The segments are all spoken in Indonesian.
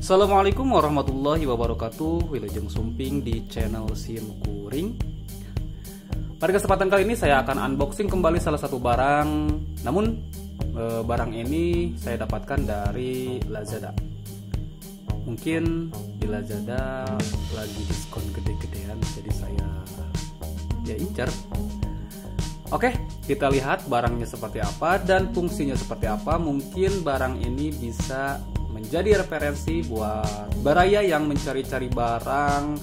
Assalamualaikum warahmatullahi wabarakatuh. Wilujeng Sumping di channel Sim Kuring. Pada kesempatan kali ini saya akan unboxing kembali salah satu barang. Namun barang ini saya dapatkan dari Lazada. Mungkin di Lazada lagi diskon gede-gedean, jadi saya incar. Oke, kita lihat barangnya seperti apa dan fungsinya seperti apa. Mungkin barang ini bisa menjadi referensi buat baraya yang mencari-cari barang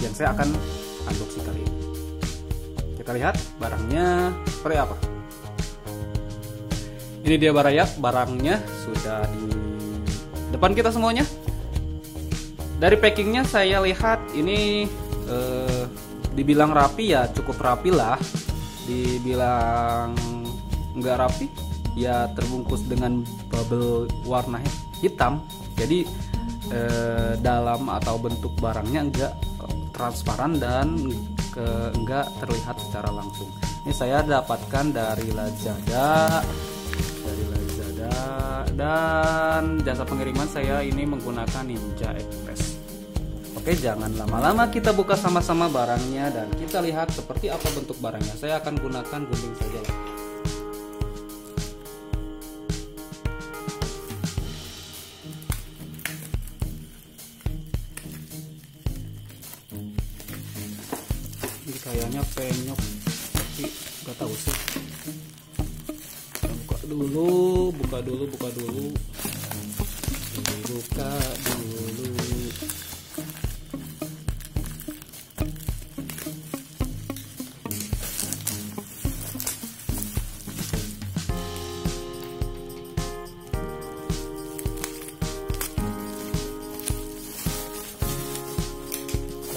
yang saya akan unboxing kali ini. Kita lihat barangnya seperti apa. Ini dia baraya, barangnya sudah di depan kita semuanya. Dari packingnya saya lihat ini dibilang rapi ya cukup rapi lah. Dibilang nggak rapi ya terbungkus dengan bubble warna hitam. Jadi dalam atau bentuk barangnya enggak transparan dan enggak terlihat secara langsung. Ini saya dapatkan dari Lazada, dan jasa pengiriman saya ini menggunakan Ninja Express. Oke, jangan lama-lama, kita buka sama-sama barangnya dan kita lihat seperti apa bentuk barangnya. Saya akan gunakan gunting saja lah. Ini kayaknya penyok, tapi nggak tahu sih. Buka dulu.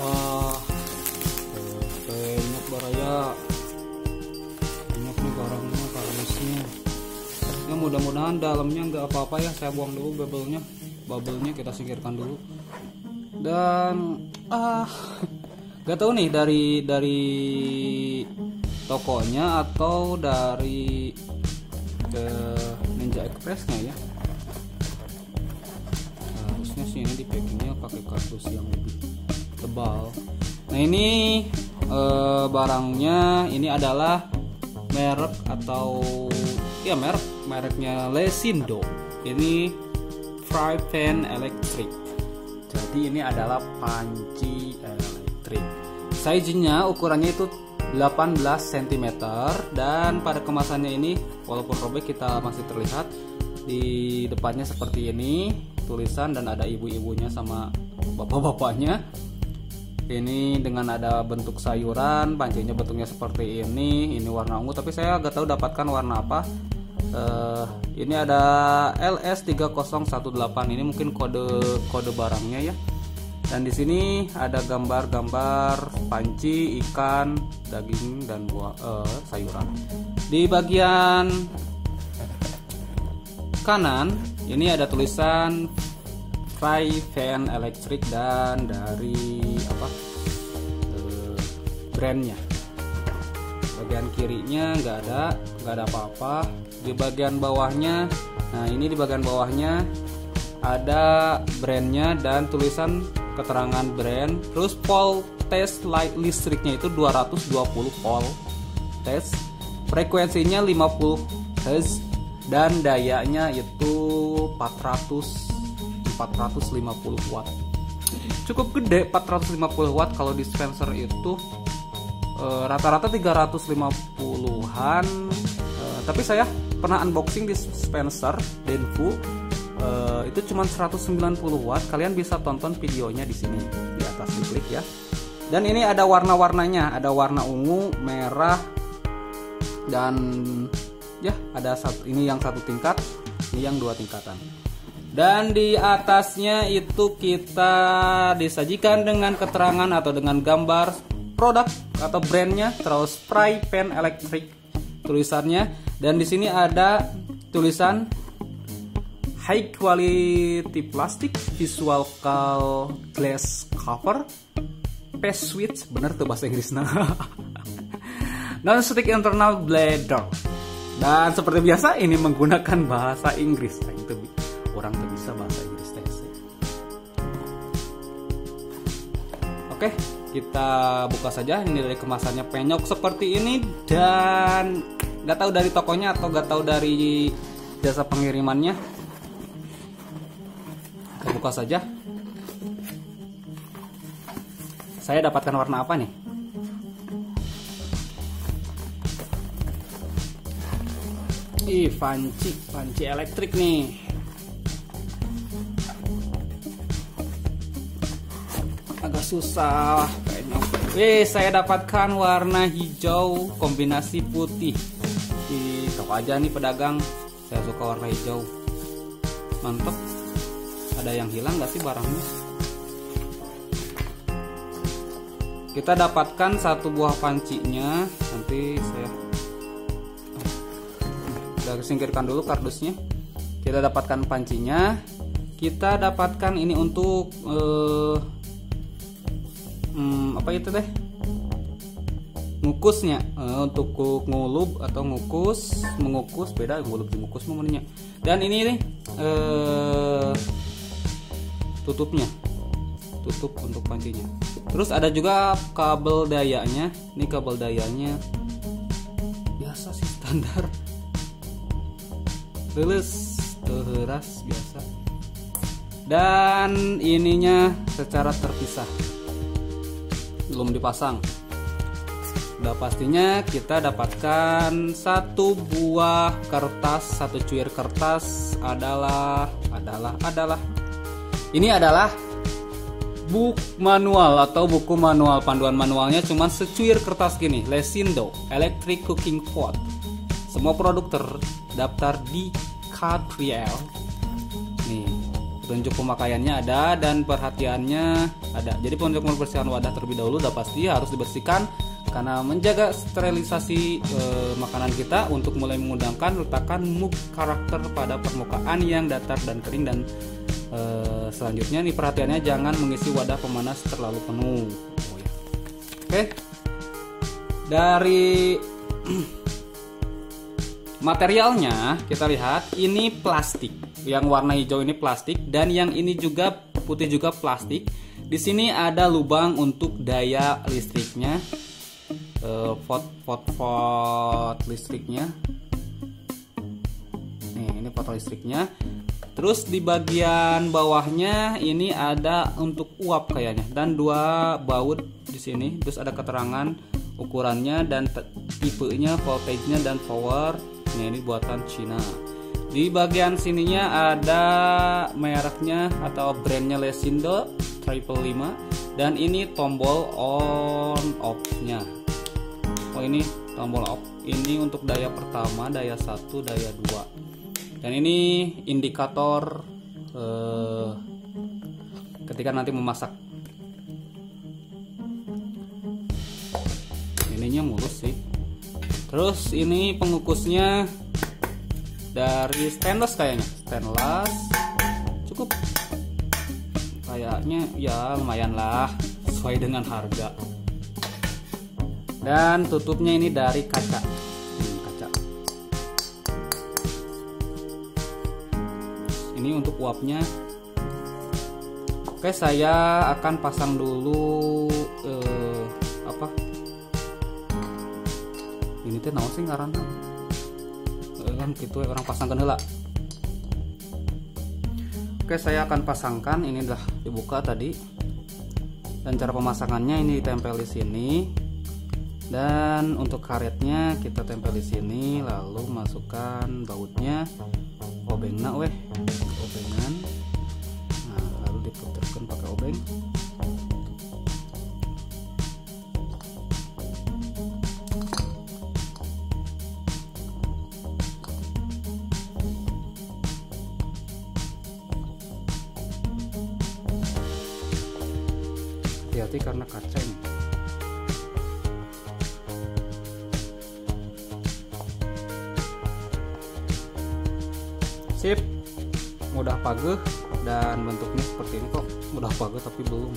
Wah, penyok baraya. Penyok nih barangnya, kardusnya. Ya mudah-mudahan dalamnya nggak apa-apa ya. Saya buang dulu bubble-nya kita singkirkan dulu. Dan nggak tahu nih dari tokonya atau dari Ninja Express-nya ya. Harusnya sih ini di packingnya pakai kardus yang lebih tebal. Nah ini barangnya ini adalah merek atau ya mereknya Lesindo. Ini fry pan elektrik. Jadi ini adalah panci elektrik. Size-nya ukurannya itu 18 cm dan pada kemasannya ini walaupun robek kita masih terlihat di depannya seperti ini tulisan dan ada ibu-ibunya sama bapak-bapaknya. Ini dengan ada bentuk sayuran, pancinya bentuknya seperti ini warna ungu, tapi saya nggak tahu dapatkan warna apa. Ini ada LS3018, ini mungkin kode barangnya ya. Dan di sini ada gambar-gambar panci, ikan, daging dan buah sayuran. Di bagian kanan ini ada tulisan fry pan elektrik dan dari brandnya. Bagian kirinya nggak ada apa-apa. Di bagian bawahnya, nah ini di bagian bawahnya ada brandnya dan tulisan keterangan brand. Terus voltage listriknya itu 220 volt test, frekuensinya 50 Hz dan dayanya itu 450 watt. Cukup gede, 450 watt. Kalau dispenser itu rata-rata 350-an. Tapi saya pernah unboxing dispenser Denfu itu cuma 190 watt. Kalian bisa tonton videonya di sini di atas, diklik ya. Dan ini ada warna-warnanya, ada warna ungu, merah, dan ya ada ini yang satu tingkat, ini yang 2 tingkatan. Dan di atasnya itu kita disajikan dengan keterangan atau dengan gambar produk atau brandnya, terus fry pan elektrik tulisannya. Dan di sini ada tulisan high quality plastic visual glass cover paste switch, bener tuh bahasa Inggrisnya. Non-stick internal bladder. Dan seperti biasa ini menggunakan bahasa Inggris. Nah, itu orang tuh bisa bahasa Inggris. Oke, kita buka saja. Ini dari kemasannya penyok seperti ini, dan nggak tahu dari tokonya atau nggak tahu dari jasa pengirimannya. Kita buka saja. Saya dapatkan warna apa nih? Ih, panci elektrik nih. Agak susah kayaknya. Saya dapatkan warna hijau kombinasi putih. Di toko aja nih pedagang, saya suka warna hijau. Mantep. Ada yang hilang gak sih barangnya? Kita dapatkan satu buah pancinya. Nanti saya singkirkan dulu kardusnya. Kita dapatkan pancinya. Kita dapatkan ini untuk apa itu deh, ngukusnya, untuk ngulub atau mengukus, beda ngulub di ngukus momennya. Dan ini nih tutupnya, tutup untuk pancinya. Terus ada juga kabel dayanya. Ini kabel dayanya biasa sih, standar, lulus teras biasa. Dan ininya secara terpisah, belum dipasang. Udah pastinya kita dapatkan satu buah kertas, satu cuir kertas adalah ini adalah buku manual atau buku manual, panduan manualnya cuman secuir kertas gini, Lesindo Electric Cooking Pot. Semua produk terdaftar di Catriel. Nih, petunjuk pemakaiannya ada dan perhatiannya ada. Jadi untuk membersihkan wadah terlebih dahulu udah pasti harus dibersihkan karena menjaga sterilisasi makanan kita. Untuk mulai mengundangkan, letakkan muk karakter pada permukaan yang datar dan kering. Dan selanjutnya nih perhatiannya, jangan mengisi wadah pemanas terlalu penuh. Oke. Dari materialnya kita lihat ini plastik. Yang warna hijau ini plastik dan yang ini juga putih juga plastik. Di sini ada lubang untuk daya listriknya, pot listriknya. Nih, ini pot listriknya. Terus di bagian bawahnya ini ada untuk uap kayaknya, dan dua baut di sini. Terus ada keterangan ukurannya dan tipenya, voltage-nya dan power. Ini buatan Cina. Di bagian sininya ada mereknya atau brandnya Lesindo 555, dan ini tombol on off-nya. Oh, ini tombol off. Ini untuk daya pertama, daya 1, daya 2. Dan ini indikator ketika nanti memasak. Ininya mulus sih. Terus ini pengukusnya dari stainless kayaknya, stainless cukup, kayaknya ya lumayan lah sesuai dengan harga. Dan tutupnya ini dari kaca. Ini untuk uapnya. Oke, saya akan pasang dulu ini teh naon sih ngaranna? Kan gitu orang pasangkan heula. Oke, saya akan pasangkan. Ini udah dibuka tadi. Dan cara pemasangannya ini ditempel di sini. Dan untuk karetnya kita tempel di sini, lalu masukkan bautnya. Obengna obengan. Nah, lalu diputarkan pakai obeng. Hati-hati karena kaca ini. Sip, mudah pageh dan bentuknya seperti ini kok. Mudah pageh tapi belum.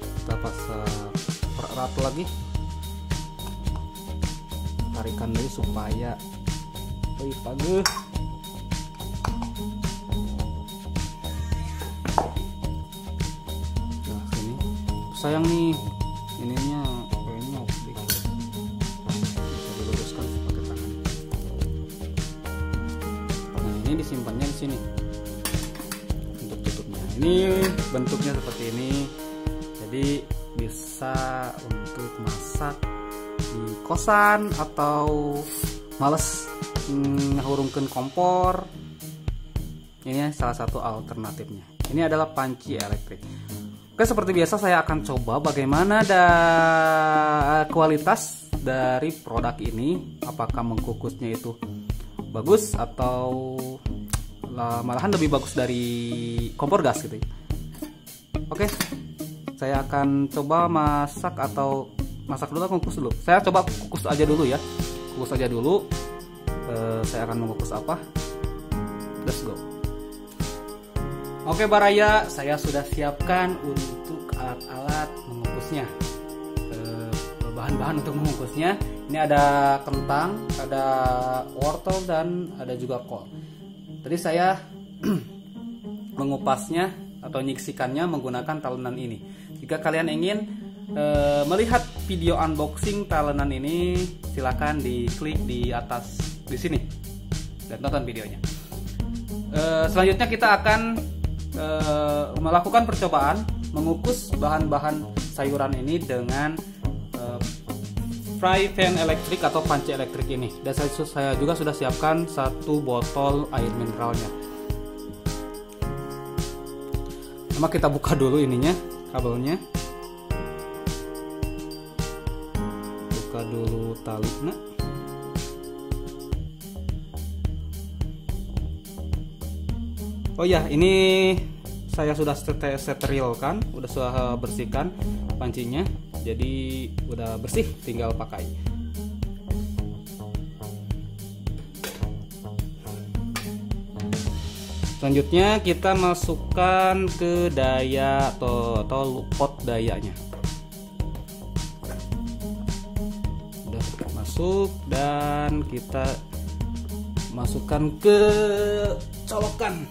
Kita pasang erat lagi. Tarikan dulu supaya pageh. Sayang nih ininya kayaknya sedikit, bisa diluruskan pakai tangan. Nah ini disimpannya di sini untuk tutupnya. Ini bentuknya seperti ini, jadi bisa untuk masak di kosan atau males ngahurungkeun kompor. Ini salah satu alternatifnya. Ini adalah panci elektrik. Oke, seperti biasa saya akan coba bagaimana kualitas dari produk ini. Apakah mengkukusnya itu bagus atau malahan lebih bagus dari kompor gas gitu. Oke, saya akan coba masak dulu atau kukus dulu. Saya coba kukus aja dulu ya. Kukus aja dulu. Saya akan mengukus apa? Let's go. Oke Baraya, saya sudah siapkan untuk alat-alat mengukusnya. Bahan-bahan untuk mengukusnya. Ini ada kentang, ada wortel, dan ada juga kol. Tadi saya mengupasnya atau nyiksikannya menggunakan talenan ini. Jika kalian ingin melihat video unboxing talenan ini, silakan diklik di atas di sini dan tonton videonya. Selanjutnya kita akan melakukan percobaan mengukus bahan-bahan sayuran ini dengan fry pan elektrik atau panci elektrik ini. Dan saya juga sudah siapkan 1 botol air mineralnya. Sama kita buka dulu ininya, kabelnya. Buka dulu talinya. Oh ya, ini saya sudah sterilkan, sudah bersihkan pancinya, jadi udah bersih, tinggal pakai. Selanjutnya kita masukkan ke daya atau pot dayanya. Udah masuk dan kita masukkan ke colokan.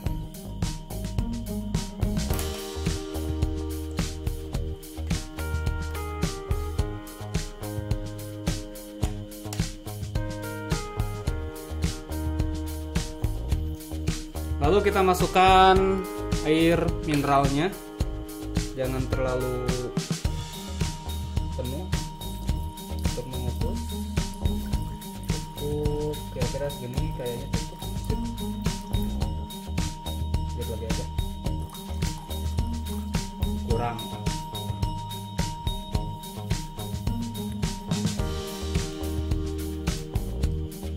Lalu kita masukkan air mineralnya, jangan terlalu penuh untuk mengukus. Cukup kira-kira segini, kayaknya cukup. Sedikit lagi aja, kurang.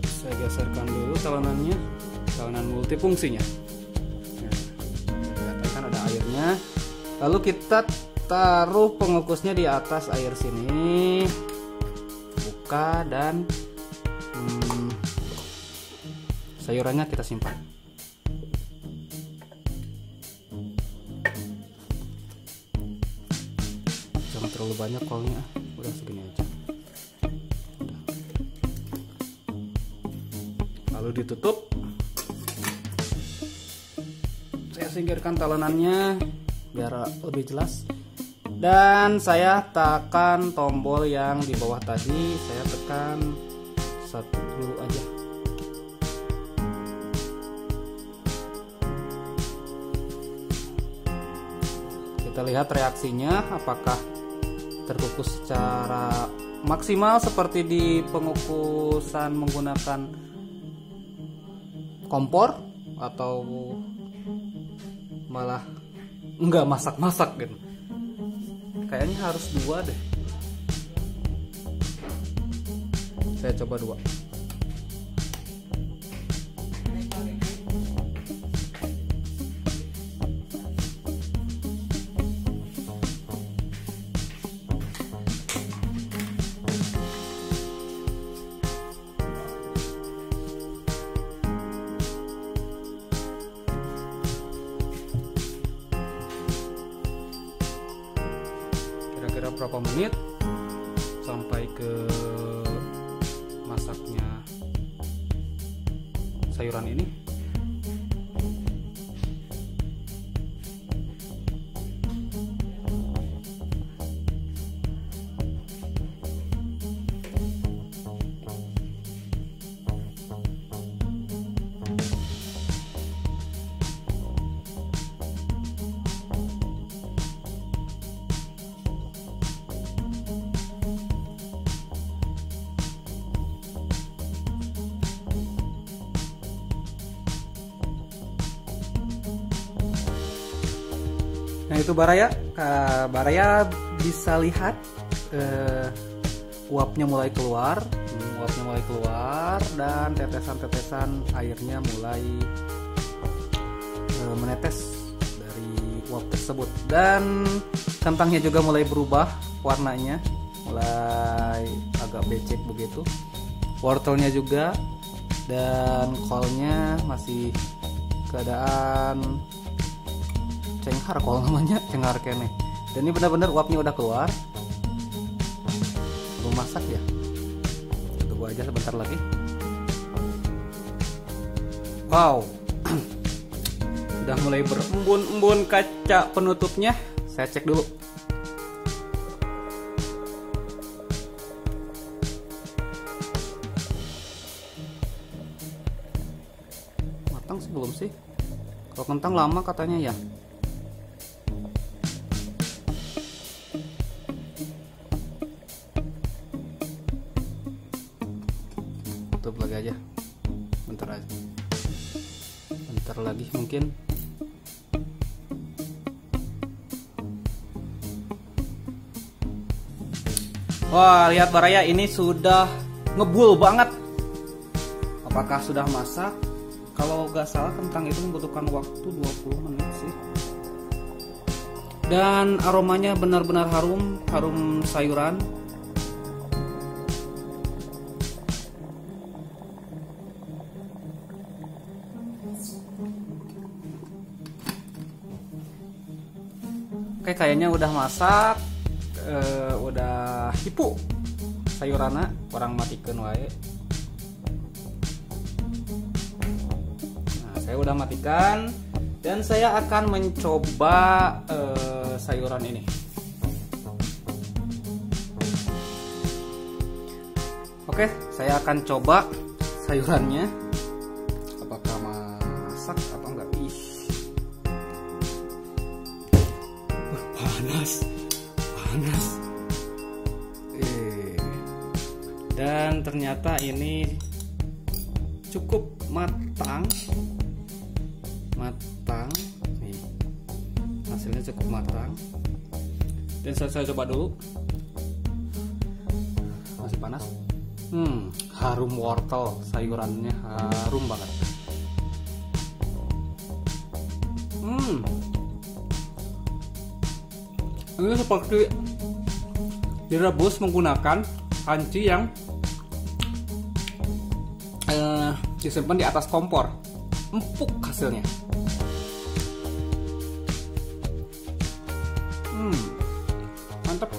Saya geserkan dulu talenannya, talenan multifungsinya. Kelihatan ada airnya. Lalu kita taruh pengukusnya di atas air sini, buka, dan sayurannya kita simpan. Jangan terlalu banyak kolnya, udah segini aja. Lalu ditutup. Saya singkirkan talenannya biar lebih jelas, dan saya tekan tombol yang di bawah tadi. Saya tekan 1 dulu aja. Kita lihat reaksinya, apakah terkukus secara maksimal seperti di pengukusan menggunakan kompor, atau malah enggak masak-masak gitu. Kayaknya harus 2 deh. Saya coba 2. Kira-kira berapa menit sampai ke masaknya sayuran ini? Nah itu Baraya, Baraya bisa lihat uapnya mulai keluar, dan tetesan-tetesan airnya mulai menetes dari uap tersebut, dan kentangnya juga mulai berubah warnanya, mulai agak becek begitu, wortelnya juga, dan kolnya masih keadaan cenghar, kol namanya cenghar kene. Dan ini benar-benar uapnya udah keluar, belum masak ya, tunggu aja sebentar lagi. Wow, sudah mulai berembun-embun kaca penutupnya. Saya cek dulu. Matang sih belum sih? Kalau kentang lama katanya ya. Tutup lagi aja. Bentar aja. Bentar lagi mungkin. Wah, lihat Baraya, ini sudah ngebul banget. Apakah sudah masak? Kalau nggak salah kentang itu membutuhkan waktu 20 menit sih. Dan aromanya benar-benar harum sayuran. Oke, kayaknya udah masak. Udah hipu sayuranna, orang matikan wae. Nah, saya udah matikan dan saya akan mencoba sayuran ini. Oke, saya akan coba sayurannya, apakah masak atau enggak. Panas. Dan ternyata ini cukup matang nih, hasilnya cukup matang. Dan saya coba dulu. Masih panas. Harum wortel, sayurannya harum banget. Ini seperti direbus menggunakan panci yang disimpan di atas kompor. Empuk hasilnya. Mantap.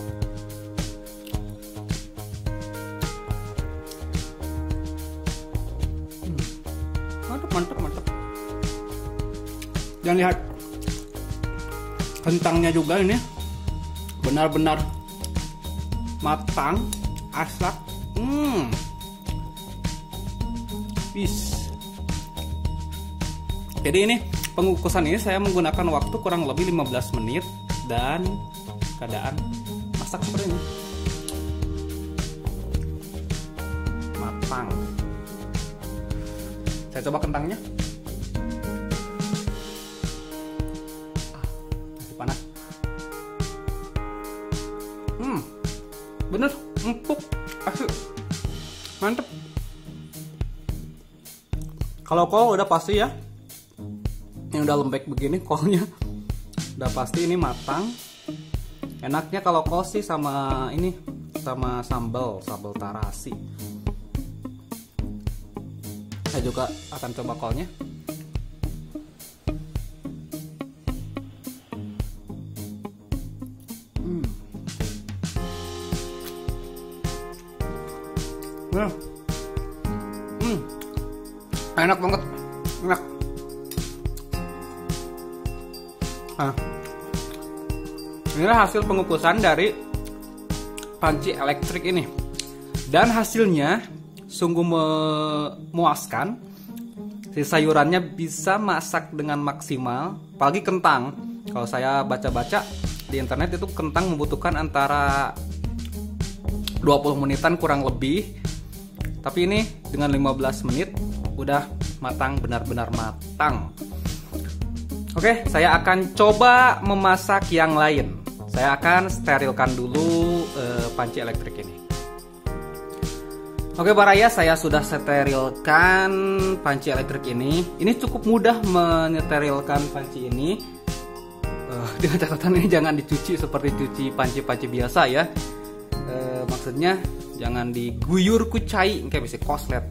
Mantap. Dan lihat kentangnya juga ini benar-benar matang, asap. Jadi ini pengukusan ini saya menggunakan waktu kurang lebih 15 menit dan keadaan masak seperti ini. Matang. Saya coba kentangnya. Masih panas. Bener, empuk, asli, mantep. Kalau kol udah pasti ya, yang udah lembek begini kolnya udah pasti ini matang. Enaknya kalau kol sih sama ini, sama sambal tarasi. Saya juga akan coba kolnya. Enak banget, enak. Inilah hasil pengukusan dari panci elektrik ini, dan hasilnya sungguh memuaskan. Si sayurannya bisa masak dengan maksimal, apalagi kentang. Kalau saya baca-baca di internet itu kentang membutuhkan antara 20 menitan kurang lebih. Tapi ini dengan 15 menit udah matang, benar-benar matang. Oke, saya akan coba memasak yang lain. Saya akan sterilkan dulu panci elektrik ini. Oke para ayah, saya sudah sterilkan panci elektrik ini. Ini cukup mudah mensterilkan panci ini. Dengan catatan ini jangan dicuci seperti cuci panci-panci biasa ya. Maksudnya jangan diguyur kucai, kayak bisa koslet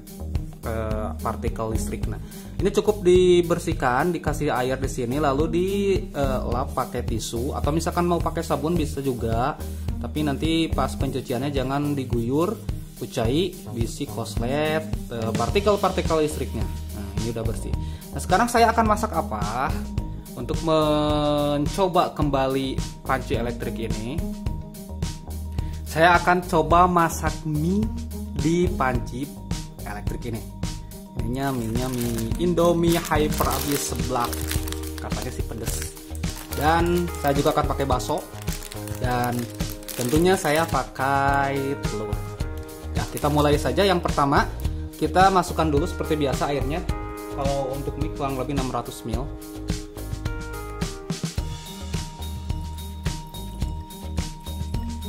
partikel listrik. Nah, ini cukup dibersihkan, dikasih air di sini, lalu dilap pakai tisu atau misalkan mau pakai sabun bisa juga. Tapi nanti pas pencuciannya jangan diguyur, kucai, bisi koslet partikel-partikel listriknya. Nah, ini udah bersih. Nah, sekarang saya akan masak apa? Untuk mencoba kembali panci elektrik ini, saya akan coba masak mie di panci elektrik ini. Ininya mie Indomie Hyper Abis seblak, katanya sih pedes. Dan saya juga akan pakai bakso, dan tentunya saya pakai telur. Ya, kita mulai saja. Yang pertama kita masukkan dulu seperti biasa airnya. Kalau untuk mie kurang lebih 600 ml.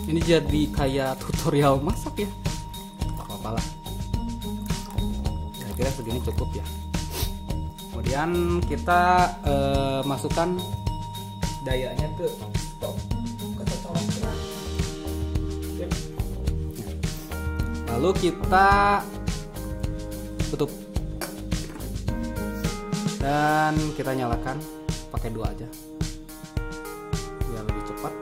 Ini jadi kayak tutorial masak ya, tak apa-apa lah. Kira-kira segini cukup ya. Kemudian kita masukkan dayanya ke stop, lalu kita tutup dan kita nyalakan pakai 2 aja biar lebih cepat.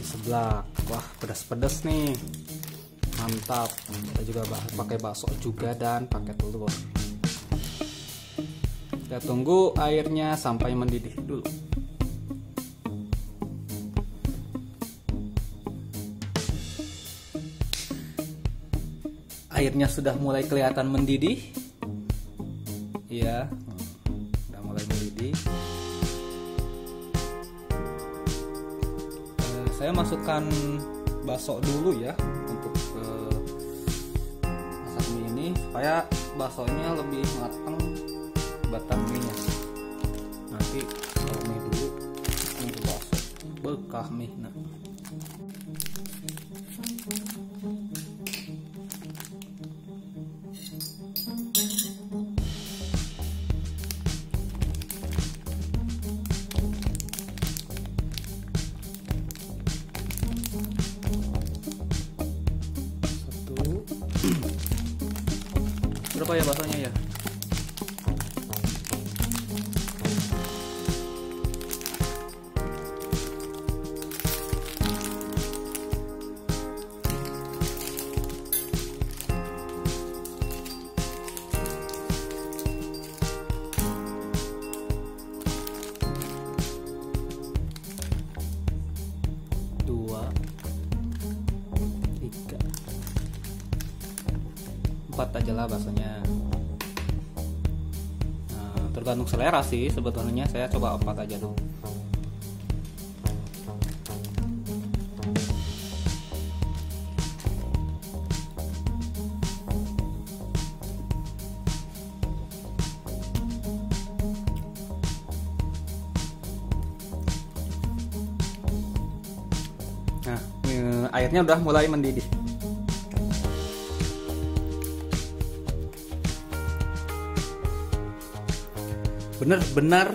Seblak, wah pedas-pedas nih, mantap. Kita juga pakai bakso juga dan pakai telur. Kita tunggu airnya sampai mendidih dulu. Airnya sudah mulai kelihatan mendidih, ya, udah mulai mendidih. Saya masukkan bakso dulu ya untuk masak mie ini supaya baksonya lebih matang batang mie-nya. Nanti kalau mie dulu, ini bakso bekah mie. Nah, berapa ya baksonya ya? Empat aja lah baksonya. Nah, tergantung selera sih sebetulnya. Saya coba 4 aja dulu. Nah, airnya udah mulai mendidih. Benar-benar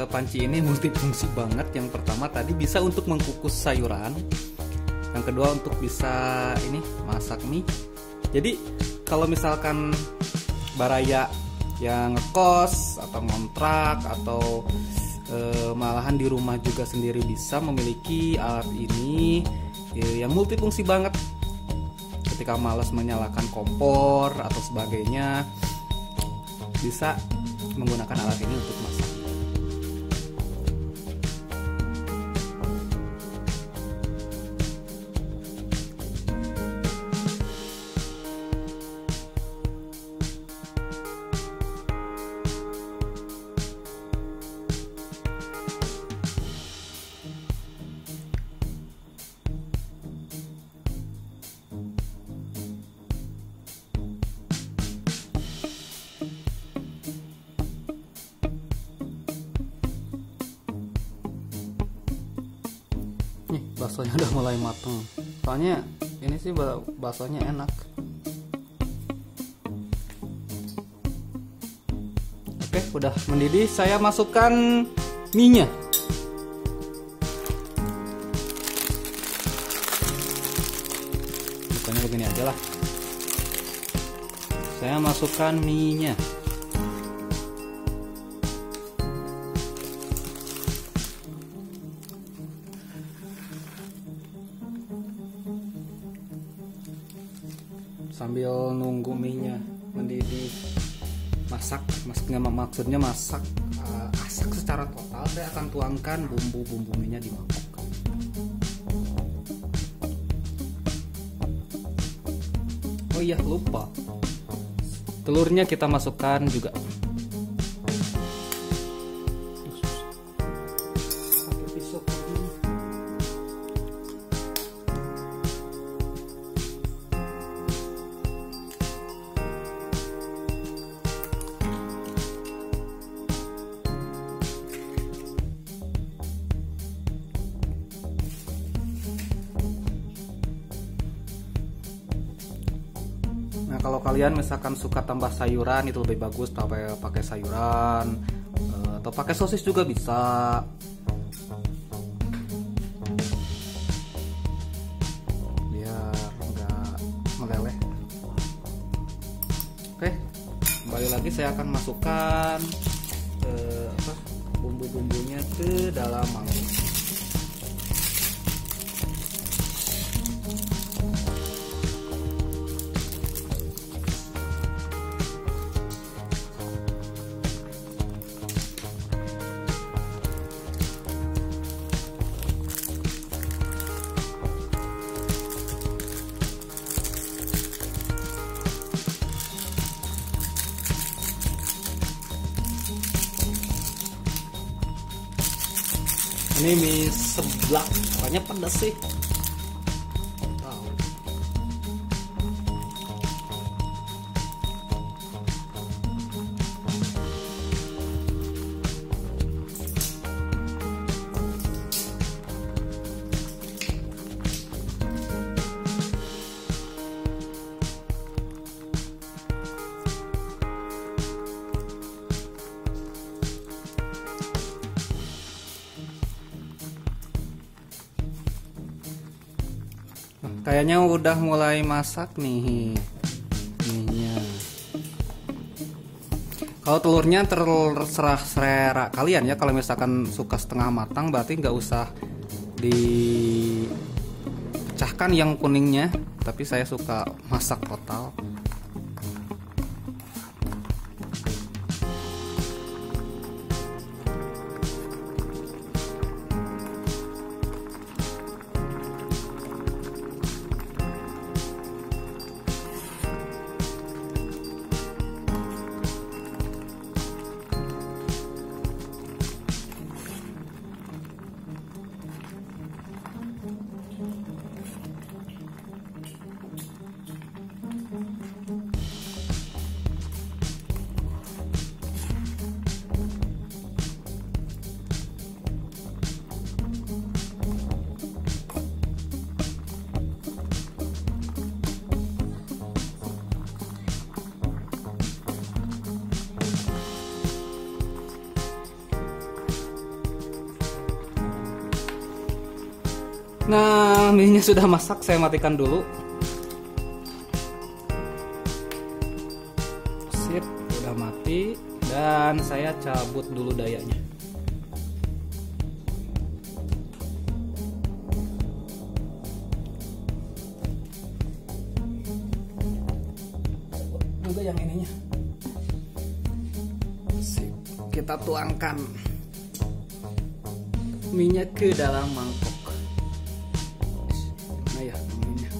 panci ini multifungsi banget. Yang pertama tadi bisa untuk mengkukus sayuran, yang kedua untuk bisa ini masak mie. Jadi kalau misalkan baraya yang ngekos atau ngontrak atau malahan di rumah juga sendiri bisa memiliki alat ini yang multifungsi banget. Ketika malas menyalakan kompor atau sebagainya, bisa menggunakan alat ini untuk masak. baksonya udah mulai mateng. Soalnya ini sih baksonya enak. Oke, udah mendidih. Saya masukkan mie-nya. Bukannya begini aja lah. Saya masukkan mie-nya. Sambil nunggu mie-nya mendidih, maksudnya masak secara total, saya akan tuangkan bumbu mie-nya di mangkok. Oh iya, lupa, telurnya kita masukkan juga. Nah, kalau kalian misalkan suka tambah sayuran, itu lebih bagus pakai sayuran, atau pakai sosis juga bisa. Biar nggak meleleh. Oke, kembali lagi saya akan masukkan bumbu-bumbunya ke dalam mangkok. Ini mie seblak, apanya pedas sih? Tahu. Kayaknya udah mulai masak nih minyak. Kalau telurnya terserah selera kalian ya. Kalau misalkan suka setengah matang, berarti nggak usah dipecahkan yang kuningnya. Tapi saya suka masak total. Nah, minyak sudah masak, saya matikan dulu. Sip, udah mati. Dan saya cabut dulu dayanya. Juga yang ininya. Sip, kita tuangkan minyak ke dalam mangkok. Nah ya, minyak.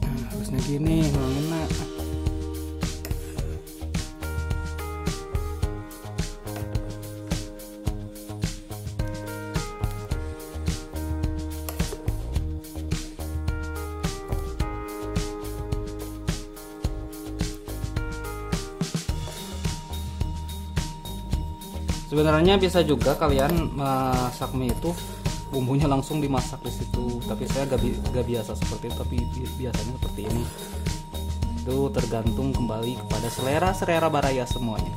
Nah, harusnya gini, enak. Sebenarnya bisa juga kalian masak mie itu bumbunya langsung dimasak di situ, tapi saya gak biasa seperti itu, tapi biasanya seperti ini. Itu tergantung kembali kepada selera Baraya semuanya.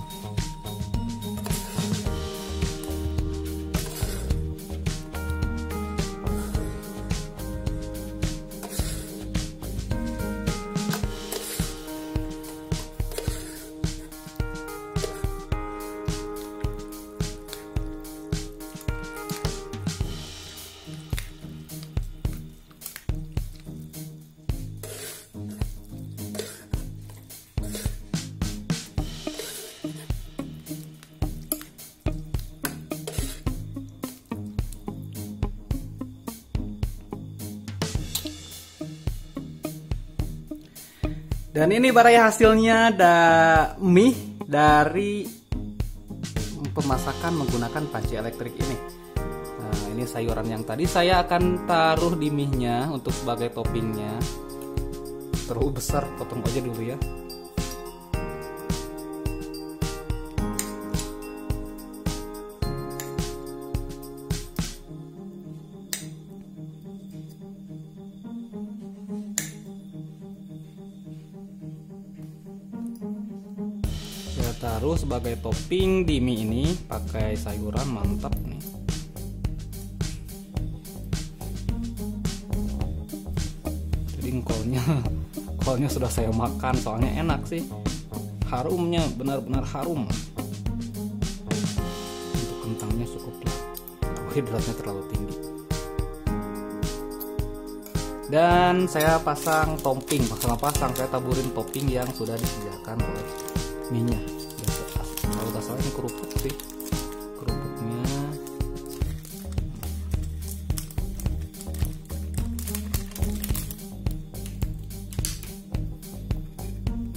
Dan ini Baraya hasilnya mie dari pemasakan menggunakan panci elektrik ini. Nah, ini sayuran yang tadi saya akan taruh di mie-nya untuk sebagai toppingnya. Terlalu besar, potong aja dulu ya. Taruh sebagai topping di mie ini pakai sayuran, mantap nih. Jadi kolnya sudah saya makan, soalnya enak sih, harumnya benar-benar harum. Untuk kentangnya cukup lah, karbohidratnya terlalu tinggi. Dan saya pasang topping, saya taburin topping yang sudah disediakan oleh mie-nya. Kalau nggak salah ini kerupuk sih, kerupuknya.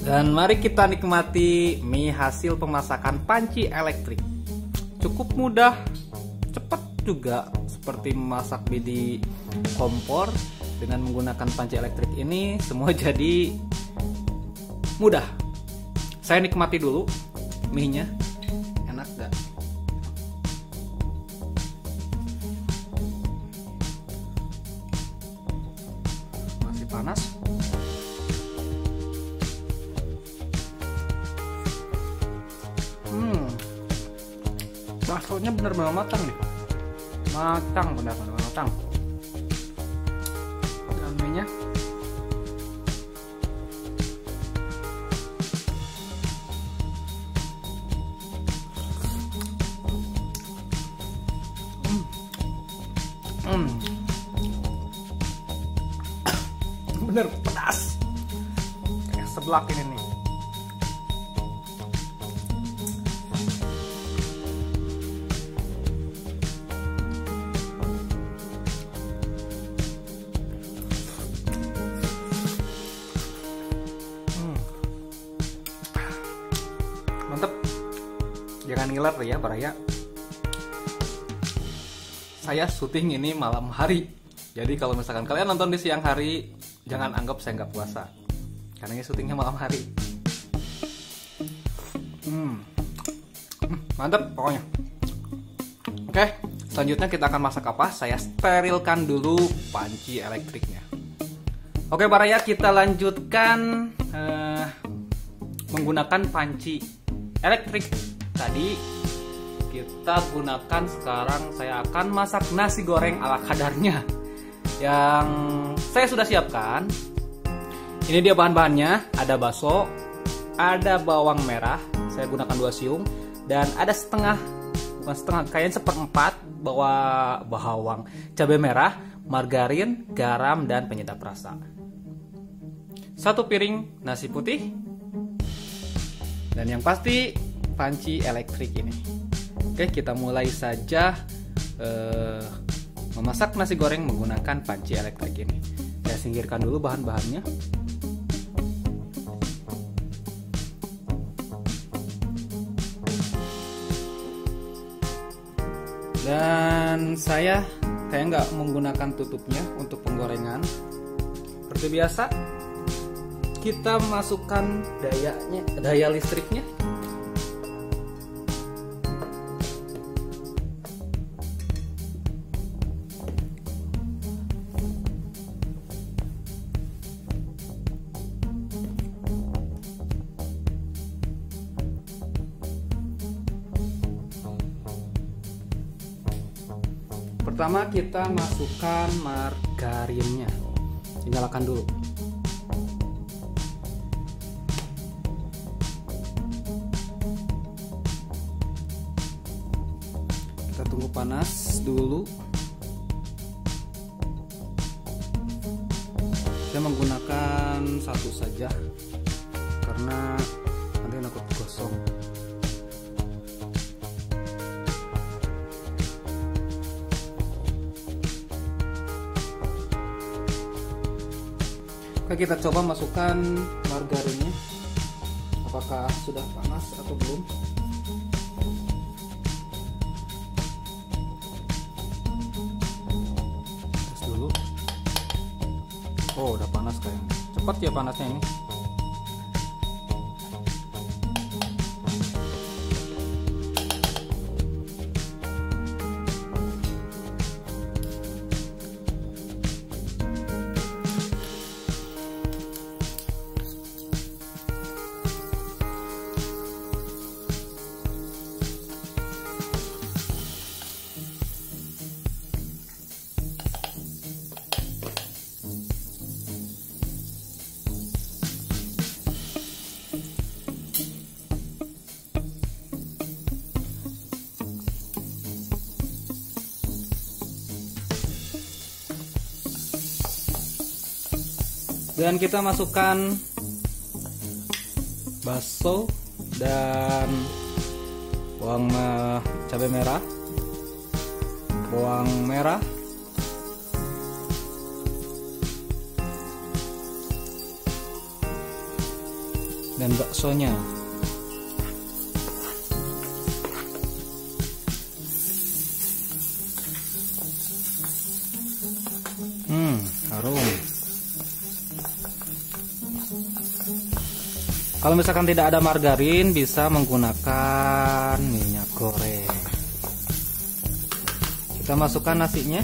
Dan mari kita nikmati mie hasil pemasakan panci elektrik. Cukup mudah, cepat juga, seperti memasak mie di kompor. Dengan menggunakan panci elektrik ini semua jadi mudah. Saya nikmati dulu mie-nya, enak gak? Masih panas. Baksonya benar-benar matang nih. Benar-benar matang. Dan mie-nya bener pedas kayak seblak ini nih. Mantep, jangan ngiler ya Baraya. Saya syuting ini malam hari, jadi kalau misalkan kalian nonton di siang hari, jangan anggap saya nggak puasa, karena ini syutingnya malam hari. Mantap pokoknya. Oke, selanjutnya kita akan masak apa? Saya sterilkan dulu panci elektriknya. Oke Baraya, kita lanjutkan menggunakan panci elektrik tadi. Kita gunakan sekarang, saya akan masak nasi goreng ala kadarnya yang saya sudah siapkan. Ini dia bahan-bahannya, ada bakso, ada bawang merah, saya gunakan 2 siung, dan ada kayaknya 1/4 bawang, cabai merah, margarin, garam, dan penyedap rasa. 1 piring nasi putih, dan yang pasti panci elektrik ini. Oke, kita mulai saja memasak nasi goreng menggunakan panci elektrik ini. Saya singkirkan dulu bahan-bahannya. Dan saya nggak menggunakan tutupnya untuk penggorengan. Seperti biasa, kita masukkan daya listriknya. Pertama kita masukkan margarinnya, nyalakan dulu. Kita tunggu panas dulu. Saya menggunakan satu saja karena nanti takut gosong. Oke, kita coba masukkan margarinnya. Apakah sudah panas atau belum? Tes dulu. Oh, udah panas kayaknya. Cepat ya panasnya ini. Dan kita masukkan bakso dan bawang cabai merah, bawang merah, dan baksonya. Harum. Kalau misalkan tidak ada margarin, bisa menggunakan minyak goreng. Kita masukkan nasinya.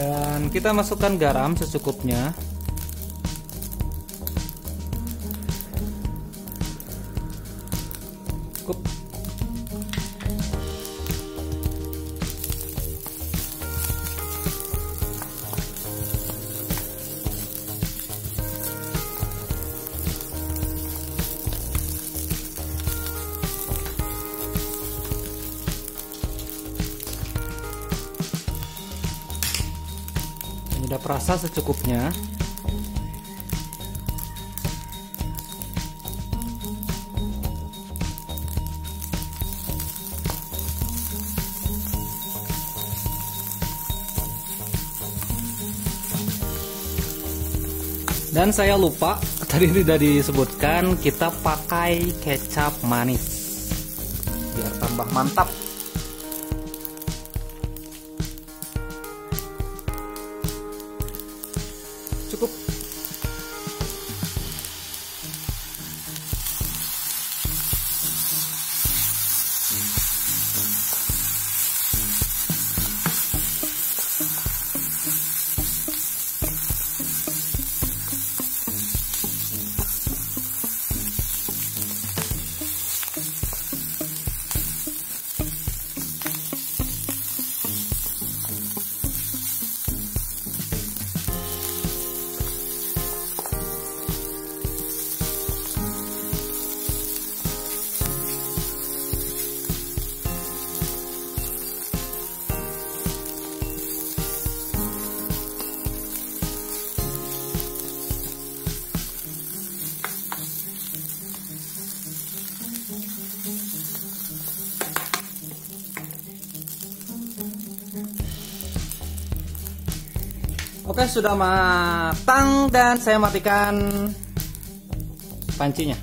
Dan kita masukkan garam secukupnya. Cukup. Penyedap rasa secukupnya. Dan saya lupa, tadi tidak disebutkan, kita pakai kecap manis biar tambah mantap. Cukup. Oke, sudah matang dan saya matikan pancinya.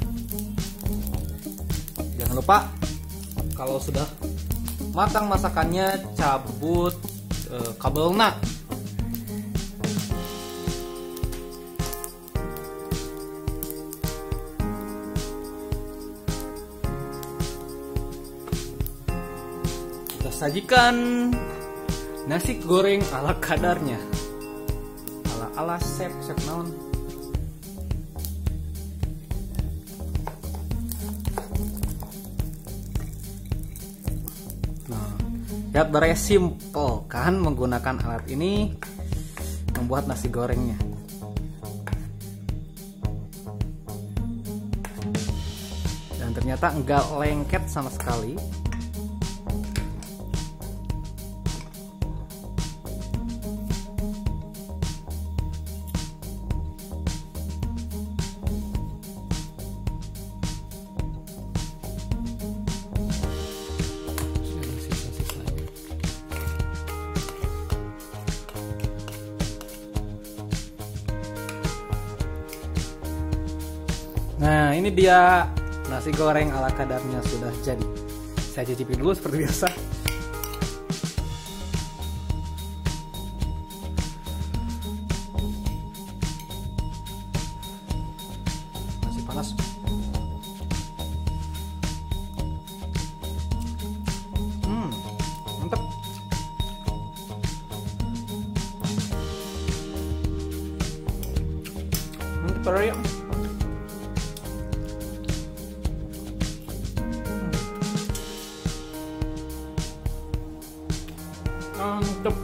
Jangan lupa kalau sudah matang masakannya cabut kabelnya. Kita sajikan nasi goreng ala kadarnya. Ala chef naon. Nah, lihat barangnya simple kan menggunakan alat ini membuat nasi gorengnya. Dan ternyata enggak lengket sama sekali. Nah, ini dia nasi goreng ala kadarnya sudah jadi. Saya cicipi dulu seperti biasa. Masih panas. Mantap. Mantap ya. Mantap.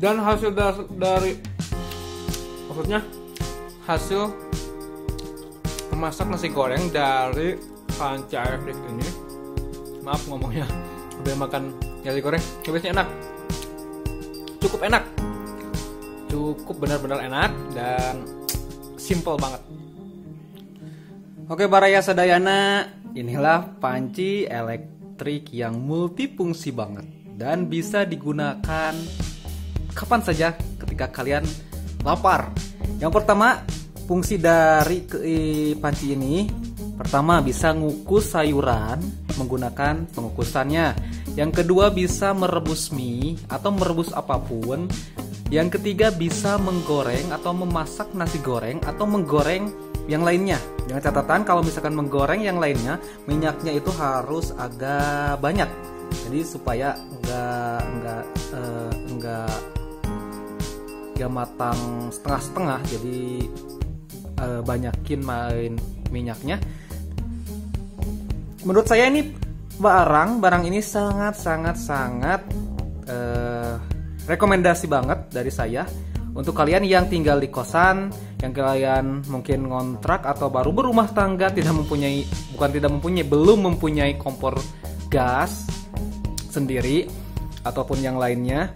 Dan hasil dari maksudnya hasil memasak nasi goreng dari panci AFX ini, maaf ngomongnya, udah makan nasi goreng biasanya enak, cukup enak, cukup benar-benar enak dan simple banget. Oke Baraya Sadayana, inilah panci elektrik yang multifungsi banget dan bisa digunakan kapan saja ketika kalian lapar. Yang pertama, fungsi dari panci ini pertama bisa ngukus sayuran menggunakan pengukusannya. Yang kedua bisa merebus mie atau merebus apapun. Yang ketiga bisa menggoreng atau memasak nasi goreng atau menggoreng yang lainnya. Dengan catatan kalau misalkan menggoreng yang lainnya, minyaknya itu harus agak banyak. Jadi supaya enggak matang setengah-setengah, jadi banyakin main minyaknya. Menurut saya ini barang ini sangat rekomendasi banget dari saya untuk kalian yang tinggal di kosan, yang kalian mungkin ngontrak atau baru berumah tangga, belum mempunyai kompor gas sendiri ataupun yang lainnya.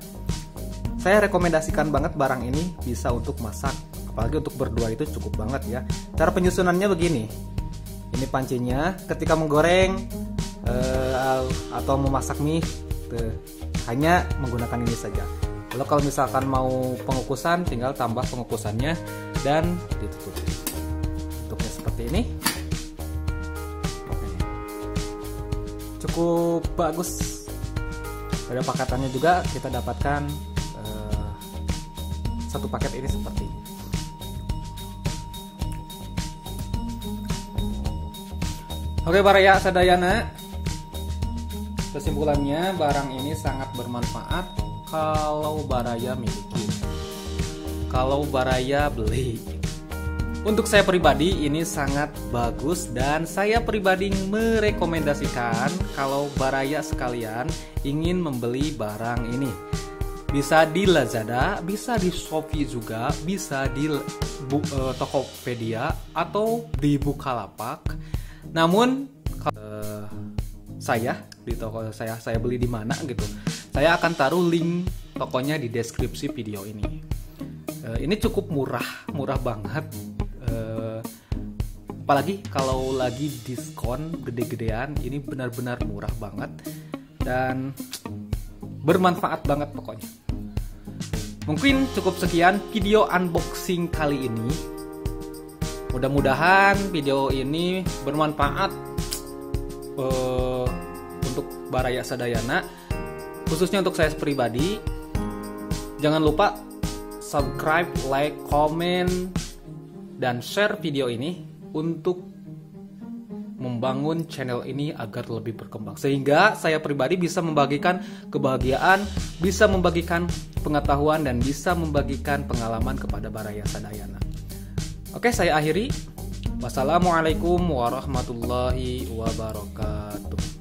Saya rekomendasikan banget barang ini bisa untuk masak, apalagi untuk berdua itu cukup banget ya. Cara penyusunannya begini, ini pancinya ketika menggoreng atau memasak mie hanya menggunakan ini saja. Lalu kalau misalkan mau pengukusan, tinggal tambah pengukusannya dan ditutup. Tutupnya seperti ini. Oke. Cukup bagus. Pada pakatannya juga kita dapatkan satu paket ini seperti ini. Oke Baraya Sadayana, kesimpulannya barang ini sangat bermanfaat kalau Baraya miliki, kalau Baraya beli. Untuk saya pribadi ini sangat bagus dan saya pribadi merekomendasikan kalau Baraya sekalian ingin membeli barang ini. Bisa di Lazada, bisa di Shopee juga, bisa di Tokopedia atau di Bukalapak. Namun saya di toko saya beli di mana gitu. Saya akan taruh link tokonya di deskripsi video ini. Ini cukup murah banget. Apalagi kalau lagi diskon gede-gedean, ini benar-benar murah banget dan bermanfaat banget pokoknya. Mungkin cukup sekian video unboxing kali ini. Mudah-mudahan video ini bermanfaat untuk Baraya Sadayana, khususnya untuk saya pribadi. Jangan lupa subscribe, like, komen, dan share video ini untuk membangun channel ini agar lebih berkembang, sehingga saya pribadi bisa membagikan kebahagiaan, bisa membagikan pengetahuan, dan bisa membagikan pengalaman kepada Baraya Sadayana. Oke, saya akhiri. Wassalamualaikum warahmatullahi wabarakatuh.